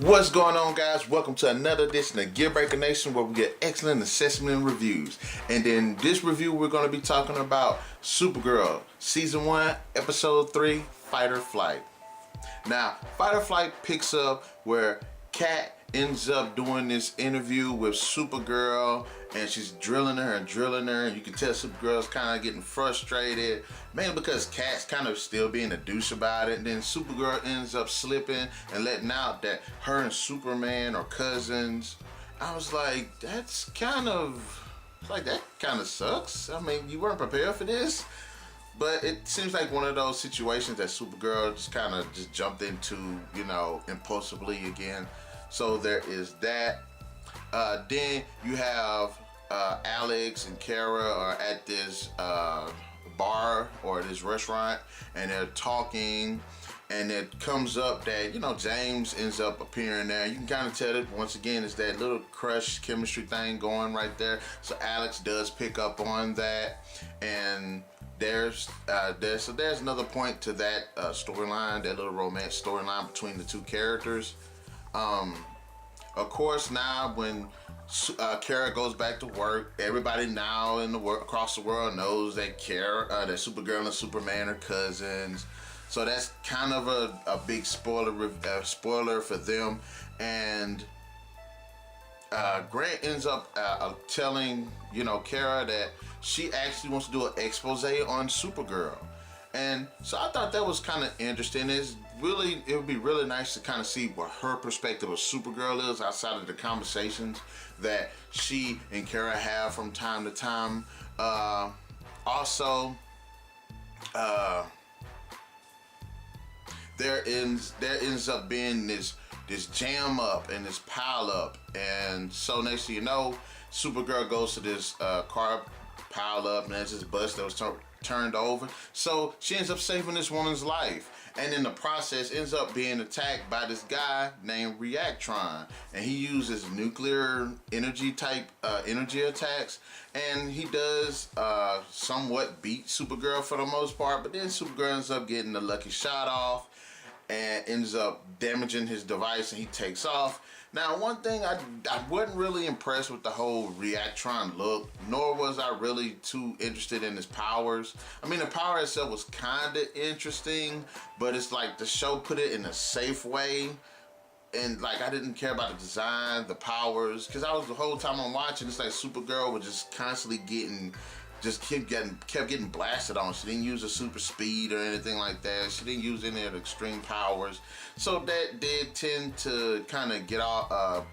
What's going on, guys? Welcome to another edition of Gear Breaker Nation, where we get excellent assessment and reviews. And in this review, we're going to be talking about Supergirl, Season 1, Episode 3, Fight or Flight. Now, Fight or Flight picks up where Kat ends up doing this interview with Supergirl, and she's drilling her, and you can tell Supergirl's kind of getting frustrated, mainly because Kat's kind of still being a douche about it. And then Supergirl ends up slipping and letting out that her and Superman are cousins. I was like, that kind of sucks. I mean, you weren't prepared for this. But it seems like one of those situations that Supergirl just kind of just jumped into, impulsively again. So there is that. Then you have Alex and Kara are at this bar or this restaurant, and they're talking. And it comes up that, James ends up appearing there. You can kind of tell that, once again, it's that little crush chemistry thing going right there. So Alex does pick up on that. And there's another point to that storyline, that little romance storyline between the two characters. Of course, now when Kara goes back to work, everybody now across the world knows that that Supergirl and Superman are cousins. So that's kind of a big spoiler for them. And Grant ends up telling Kara that she actually wants to do an expose on Supergirl. And so I thought that was kind of interesting. It would be really nice to kind of see what her perspective of Supergirl is outside of the conversations that she and Kara have from time to time. Also, there ends up being this jam up and this pile up, and so next thing you know, Supergirl goes to this car pile up, and there's this bus that was turned over. So she ends up saving this woman's life, and in the process ends up being attacked by this guy named Reactron, and he uses nuclear energy type energy attacks, and he does somewhat beat Supergirl for the most part, but then Supergirl ends up getting the lucky shot off and ends up damaging his device, and he takes off. Now, one thing, I wasn't really impressed with the whole Reactron look, nor was I really too interested in his powers. I mean, the power itself was kind of interesting, but it's like the show put it in a safe way, and like I didn't care about the design, the powers, because the whole time I'm watching, it's like Supergirl was just constantly kept getting blasted on. She didn't use a super speed or anything like that. She didn't use any of the extreme powers. So that did tend to kind of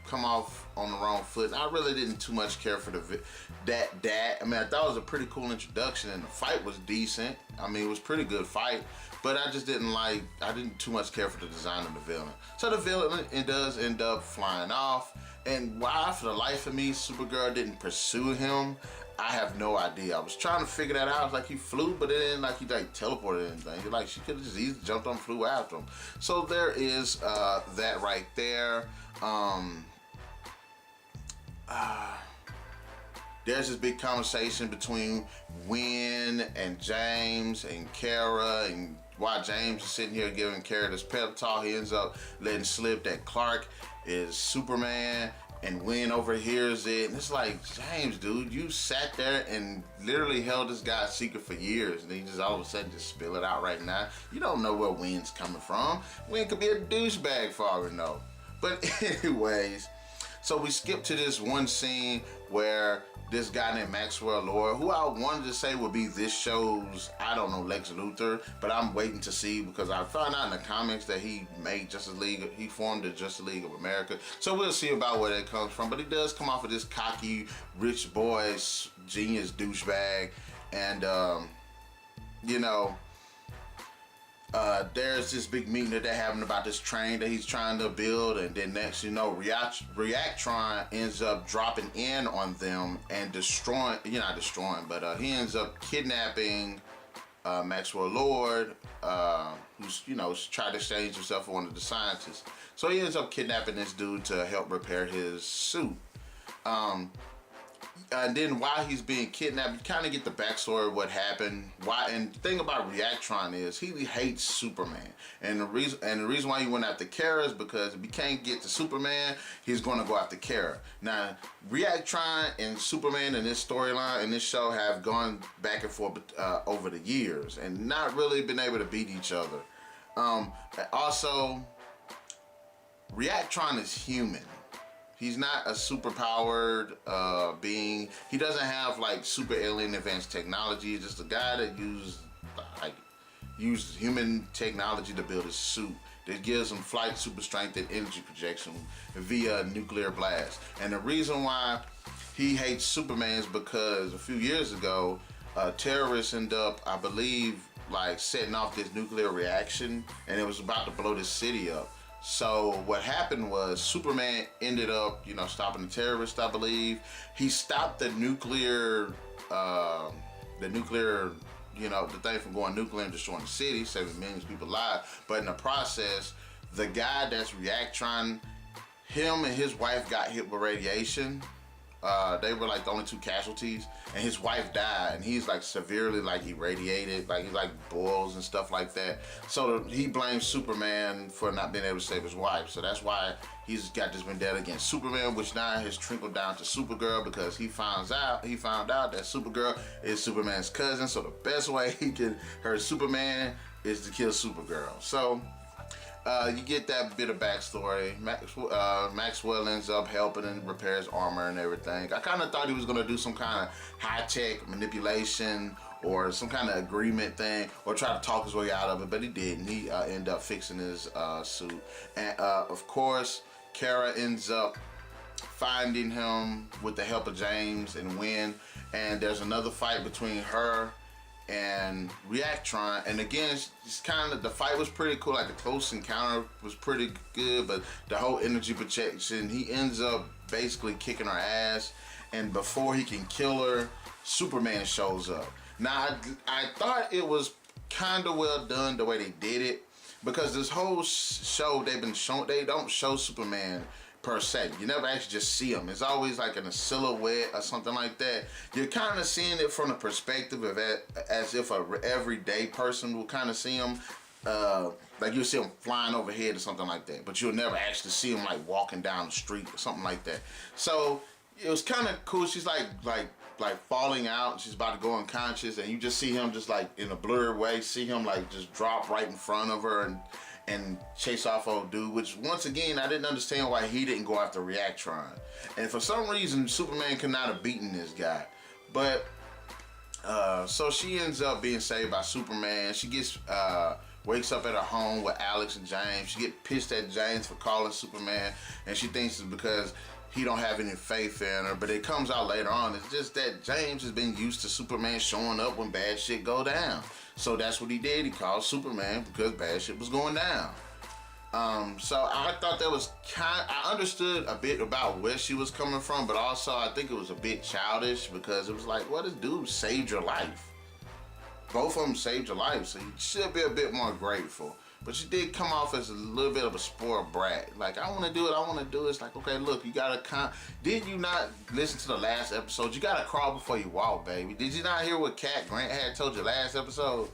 come off on the wrong foot. I really didn't too much care for that. I mean, I thought it was a pretty cool introduction, and the fight was decent. I mean, it was a pretty good fight, but I didn't too much care for the design of the villain. So the villain, it does end up flying off, and why, for the life of me, Supergirl didn't pursue him, I have no idea. I was trying to figure that out. I was like, he flew, but it didn't like he teleported or anything. Like, she could have just easily jumped on and flew after him. So there is that right there. There's this big conversation between Wynn and James and Kara, and while James is sitting here giving Kara this pep talk, he ends up letting slip that Clark is Superman, and Wynn overhears it, and it's like, James, dude, you sat there and literally held this guy's secret for years, and then you just all of a sudden just spill it out right now. You don't know where Wynn's coming from. Wynn could be a douchebag for all we know. But anyways, so we skip to this one scene where this guy named Maxwell Lord, who I wanted to say would be this show's, I don't know, Lex Luthor, but I'm waiting to see, because I found out in the comics that he formed the Justice League of America. So we'll see about where that comes from. But he does come off of this cocky, rich boy, genius douchebag, and there's this big meeting that they're having about this train that he's trying to build, and then next Reactron ends up dropping in on them and destroying, not destroying, but he ends up kidnapping Maxwell Lord, who's tried to exchange himself for one of the scientists. So he ends up kidnapping this dude to help repair his suit. And then while he's being kidnapped, you kind of get the backstory of what happened. Why? And the thing about Reactron is he hates Superman, and the reason why he went after Kara is because if he can't get to Superman, he's going to go after Kara. Now, Reactron and Superman in this storyline in this show have gone back and forth over the years, and not really been able to beat each other. Also, Reactron is human. He's not a super-powered being. He doesn't have like super alien advanced technology. He's just a guy that used human technology to build his suit that gives him flight, super strength, and energy projection via nuclear blast. And the reason why he hates Superman is because a few years ago, terrorists ended up, I believe, like setting off this nuclear reaction, and it was about to blow this city up. So what happened was Superman ended up, stopping the terrorists, I believe. He stopped the nuclear, the thing from going nuclear and destroying the city, saving millions of people's lives. But in the process, the guy that's Reactron, him and his wife got hit with radiation. They were like the only two casualties, and his wife died, and he's like severely like irradiated, like he's like boils and stuff like that. So he blames Superman for not being able to save his wife. So that's why he's got this vendetta against Superman, which now has trickled down to Supergirl because he found out that Supergirl is Superman's cousin. So the best way he can hurt Superman is to kill Supergirl. So you get that bit of backstory. Maxwell ends up helping and repairs armor and everything. I kind of thought he was going to do some kind of high-tech manipulation or some kind of agreement thing or try to talk his way out of it, but he didn't. He ended up fixing his suit. And of course, Kara ends up finding him with the help of James and win. And there's another fight between her and Reactron, and again, it's kind of, the fight was pretty cool. Like the close encounter was pretty good, but the whole energy projection, he ends up basically kicking her ass, and before he can kill her, Superman shows up. Now, I thought it was kind of well done the way they did it, because this whole show they don't show Superman per se. You never actually just see him. It's always like in a silhouette or something like that. You're kind of seeing it from the perspective of as if a everyday person will kind of see him. Like you'll see him flying overhead or something like that. But you'll never actually see him like walking down the street or something like that. So it was kind of cool. She's like falling out. She's about to go unconscious, and you just see him just like in a blurred way. See him like just drop right in front of her and chase off old dude, which once again, I didn't understand why he didn't go after Reactron. And for some reason, Superman could not have beaten this guy. But, so she ends up being saved by Superman. She wakes up at her home with Alex and James. She gets pissed at James for calling Superman, and she thinks it's because he don't have any faith in her. But it comes out later on, it's just that James has been used to Superman showing up when bad shit go down. So that's what he did. He called Superman because bad shit was going down. So I thought that was I understood a bit about where she was coming from, but also I think it was a bit childish because it was like, well, this dude saved your life. Both of them saved your life, so you should be a bit more grateful. But she did come off as a little bit of a spoiled brat. Like, I want to do it. It's like, okay, look, you got to did you not listen to the last episode? You got to crawl before you walk, baby. Did you not hear what Cat Grant had told you last episode?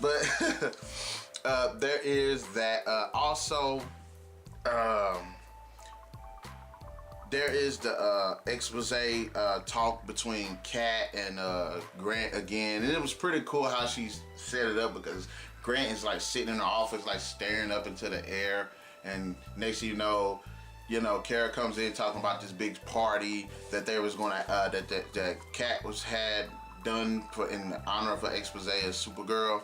But there is that. Also, there is the expose talk between Cat and Grant again. And it was pretty cool how she set it up because Grant is like sitting in the office, like staring up into the air, and next thing you know, Kara comes in talking about this big party that they was gonna that Cat had done in honor of her expose as Supergirl,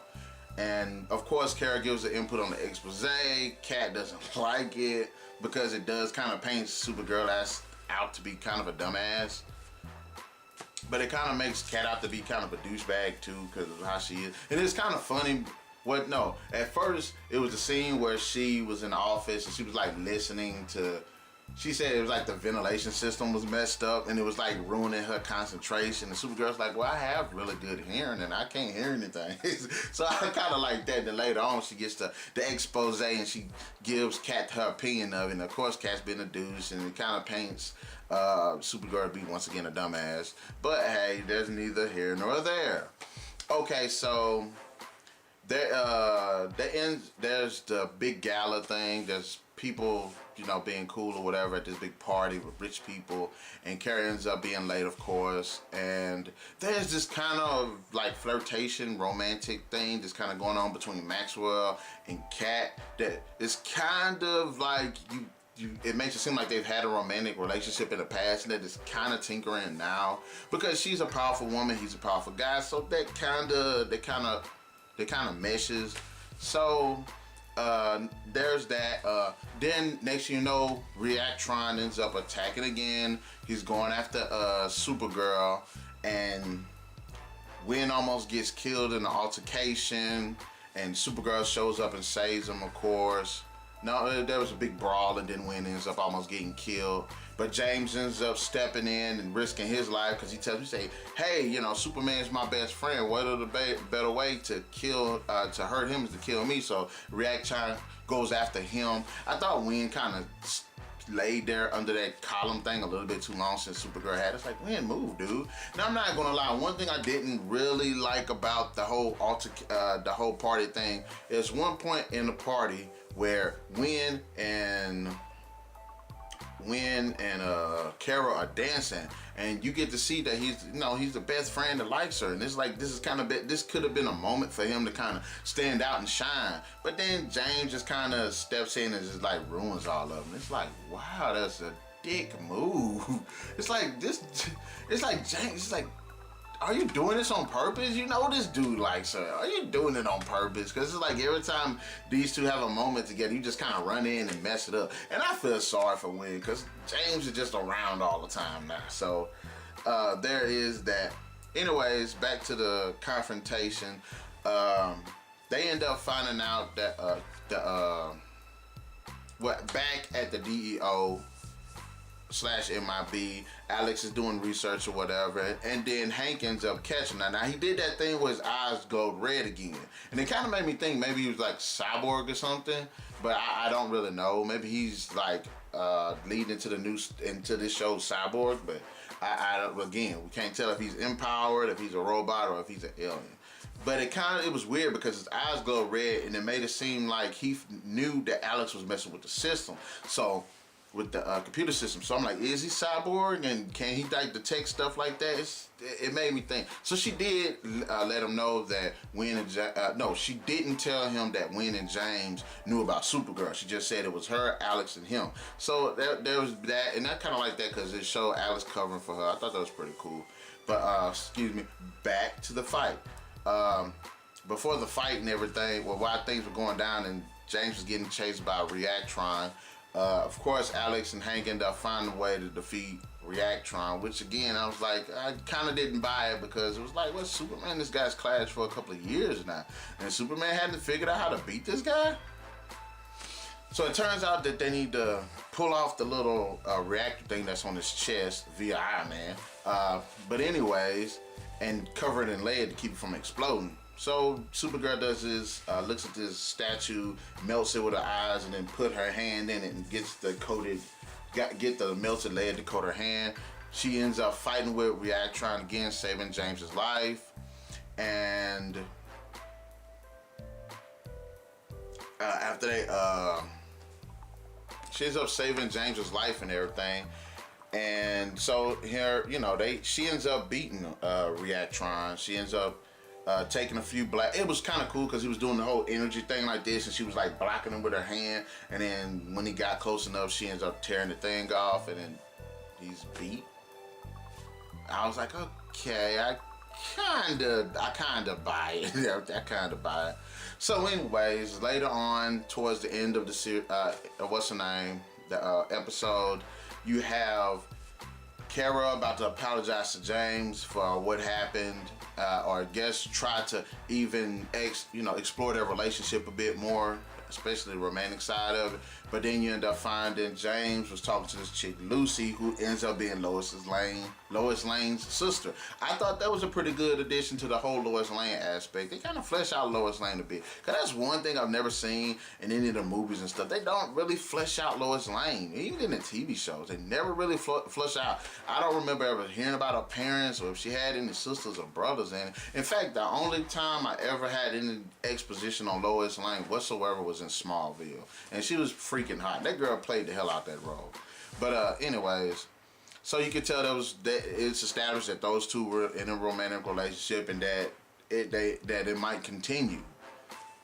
and of course Kara gives the input on the expose. Cat doesn't like it because it does kind of paint Supergirl out to be kind of a dumbass. But it kind of makes Cat out to be kind of a douchebag too because of how she is, and it's kind of funny. At first it was the scene where she was in the office and she was like listening to she said it was like the ventilation system was messed up and it was like ruining her concentration. And Supergirl's like, well, I have really good hearing and I can't hear anything. So I kind of like that. Then later on, she gets the expose and she gives Kat her opinion of it. And of course, Kat's been a douche and it kind of paints Supergirl to be once again a dumbass. But hey, there's neither here nor there. Okay, so there's the big gala thing. There's people, you know, being cool or whatever at this big party with rich people, and Carrie ends up being late, of course, and there's this kind of like flirtation, romantic thing that's kind of going on between Maxwell and Kat that is kind of like it makes it seem like they've had a romantic relationship in the past, and that is kind of tinkering now because she's a powerful woman, he's a powerful guy, so that kind of meshes. So there's that. Then next you know, Reactron ends up attacking again. He's going after Supergirl, and Wynn almost gets killed in the altercation, and Supergirl shows up and saves him, of course. No, there was a big brawl, and then Wynn ends up almost getting killed. But James ends up stepping in and risking his life because he tells me, say, hey, you know, Superman's my best friend. What other better way to hurt him is to kill me? So Reaction goes after him. I thought Wynn kind of laid there under that column thing a little bit too long since Supergirl had. It's like, Wynn, move, dude. Now, I'm not gonna lie. One thing I didn't really like about the whole party thing is one point in the party where Wynn and Carol are dancing, and you get to see that he's the best friend that likes her, and it's like this could have been a moment for him to kind of stand out and shine, but then James just kind of steps in and just like ruins all of them. It's like, wow, that's a dick move. It's like James. It's like, are you doing this on purpose? You know this dude likes her. Are you doing it on purpose? Because it's like every time these two have a moment together, you just kind of run in and mess it up. And I feel sorry for Wynn because James is just around all the time now. So there is that. Anyways, back to the confrontation. They end up finding out that back at the DEO /MIB, Alex is doing research or whatever, and then Hank ends up catching her. Now he did that thing where his eyes go red again, and it kind of made me think maybe he was like Cyborg or something, but I don't really know. Maybe he's like leading into this show Cyborg, but again, we can't tell if he's empowered, if he's a robot, or if he's an alien. But it was weird because his eyes glow red, and it made it seem like he knew that Alex was messing with the system. So with the computer system. So I'm like, is he Cyborg, and can he like detect stuff like that? It made me think. So she did let him know that Wynn and she didn't tell him that Wynn and James knew about Supergirl. She just said it was her, Alex, and him. So there was that, and I kind of like that because it showed Alex covering for her. I thought that was pretty cool. But back to the fight. Before the fight and everything, while things were going down and James was getting chased by Reactron, of course, Alex and Hank end up finding a way to defeat Reactron, which again, I was like, I kind of didn't buy it because it was like, well, Superman, this guy's clashed for a couple of years now, and Superman hadn't figured out how to beat this guy? So it turns out that they need to pull off the little reactor thing that's on his chest via Iron Man. But anyways, and cover it in lead to keep it from exploding. So Supergirl does this, looks at this statue, melts it with her eyes, and then put her hand in it and gets the melted lead to coat her hand. She ends up fighting with Reactron again, saving James's life. And after she ends up saving James's life and everything. And so here, she ends up beating Reactron. She ends up taking a few it was kind of cool because he was doing the whole energy thing like this, and she was like blocking him with her hand, and then when he got close enough, she ends up tearing the thing off, and then he's beat. I was like, okay, I kind of buy it. I kind of buy it. So anyways, later on, towards the end of the series, the episode, you have Kara about to apologize to James for what happened, or I guess try to even explore their relationship a bit more, especially the romantic side of it. But then you end up finding James was talking to this chick Lucy, who ends up being Lois Lane's sister. I thought that was a pretty good addition to the whole Lois Lane aspect. They kind of flesh out Lois Lane a bit, cause that's one thing I've never seen in any of the movies and stuff. They don't really flesh out Lois Lane, even in the TV shows. They never really flesh out. I don't remember ever hearing about her parents or if she had any sisters or brothers. And in fact, the only time I ever had any exposition on Lois Lane whatsoever was in Smallville, and she was freaking hot. That girl played the hell out that role. But anyways, so you can tell it's established that those two were in a romantic relationship and that it might continue.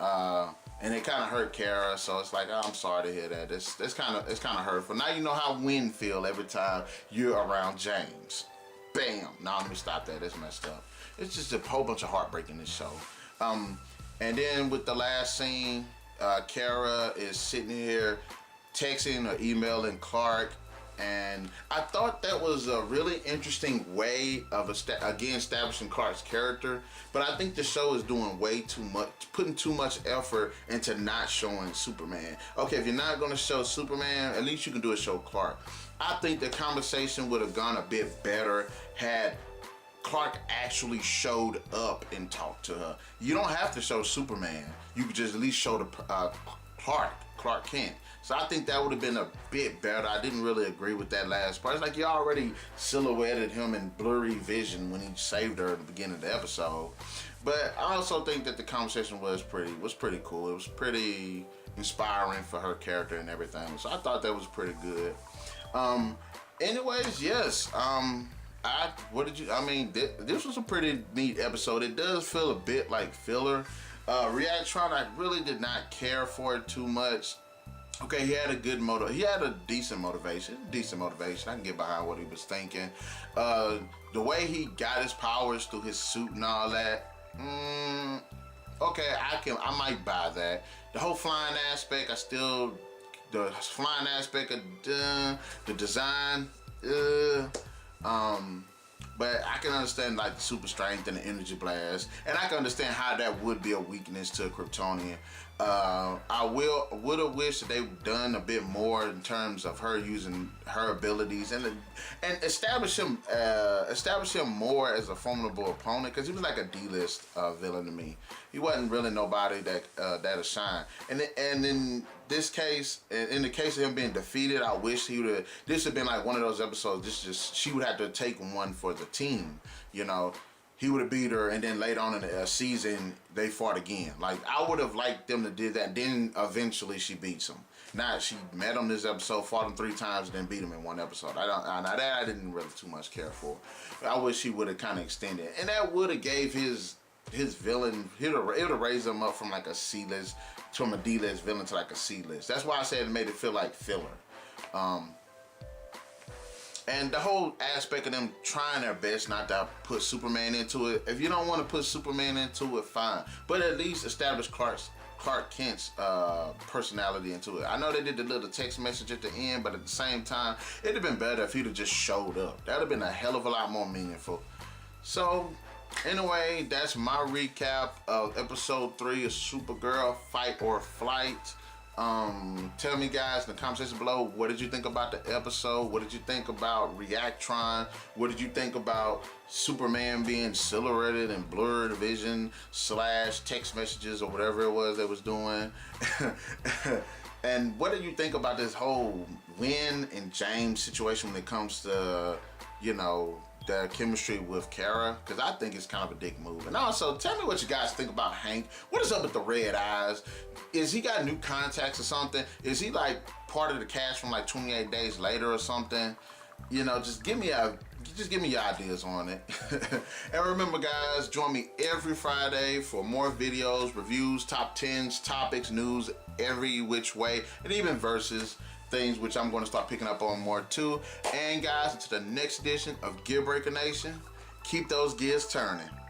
And it kind of hurt Kara, so it's like, oh, I'm sorry to hear that. It's kind of hurtful. Now you know how Wynn feel every time you're around James. Bam. Now let me stop that. It's messed up. It's just a whole bunch of heartbreak in this show. And then with the last scene, Kara is sitting here texting or emailing Clark, and I thought that was a really interesting way of establishing Clark's character. But I think the show is doing way too much, putting too much effort into not showing Superman. Okay, if you're not going to show Superman, at least you can do a show Clark. I think the conversation would have gone a bit better had Clark actually showed up and talked to her. You don't have to show Superman. You could just at least show the Clark Kent. So I think that would have been a bit better. I didn't really agree with that last part. It's like you already silhouetted him in blurry vision when he saved her at the beginning of the episode. But I also think that the conversation was pretty cool. It was pretty inspiring for her character and everything. So I thought that was pretty good. Anyways, yes. This was a pretty neat episode. It does feel a bit like filler. Reactron, I really did not care for it too much. Okay, he had a decent motivation. I can get behind what he was thinking. The way he got his powers through his suit and all that. Okay, I might buy that. The whole flying aspect, the flying aspect of the design. But I can understand like the super strength and the energy blast, and I can understand how that would be a weakness to a Kryptonian. I would have wished that they've done a bit more in terms of her using her abilities and establish him more as a formidable opponent, because he was like a D-list villain to me. He wasn't really nobody that'll shine. And in this case, in the case of him being defeated, I wish this would been like one of those episodes. She would have to take one for the team, you know. He would have beat her, and then later on in the season, they fought again. Like, I would have liked them to do that, and then eventually she beats him. Now, she met him this episode, fought him 3 times, and then beat him in 1 episode. I didn't really too much care for. I wish he would have kind of extended. And that would have gave his villain, it would have raised him up from like a C-list, from a D-list villain to like a C-list. That's why I said it made it feel like filler. And the whole aspect of them trying their best not to put Superman into it. If you don't want to put Superman into it, fine. But at least establish Clark Kent's personality into it. I know they did the little text message at the end, but at the same time, it'd have been better if he'd have just showed up. That'd have been a hell of a lot more meaningful. So, anyway, that's my recap of episode 3 of Supergirl, Fight or Flight. Tell me guys in the comment section below, what did you think about the episode? What did you think about Reactron? What did you think about Superman being silhouetted and blurred vision / text messages or whatever it was they was doing? And what do you think about this whole Wynn and James situation when it comes to, you know, the chemistry with Kara? Because I think it's kind of a dick move. And also, tell me what you guys think about Hank. What is up with the red eyes? Is he got new contacts or something? Is he like part of the cast from like 28 Days Later or something? You know, just give me your ideas on it. And remember guys, join me every Friday for more videos, reviews, top 10s, topics, news, every which way, and even verses. Things which I'm going to start picking up on more too. And guys, until the next edition of Gearbreaker Nation, keep those gears turning.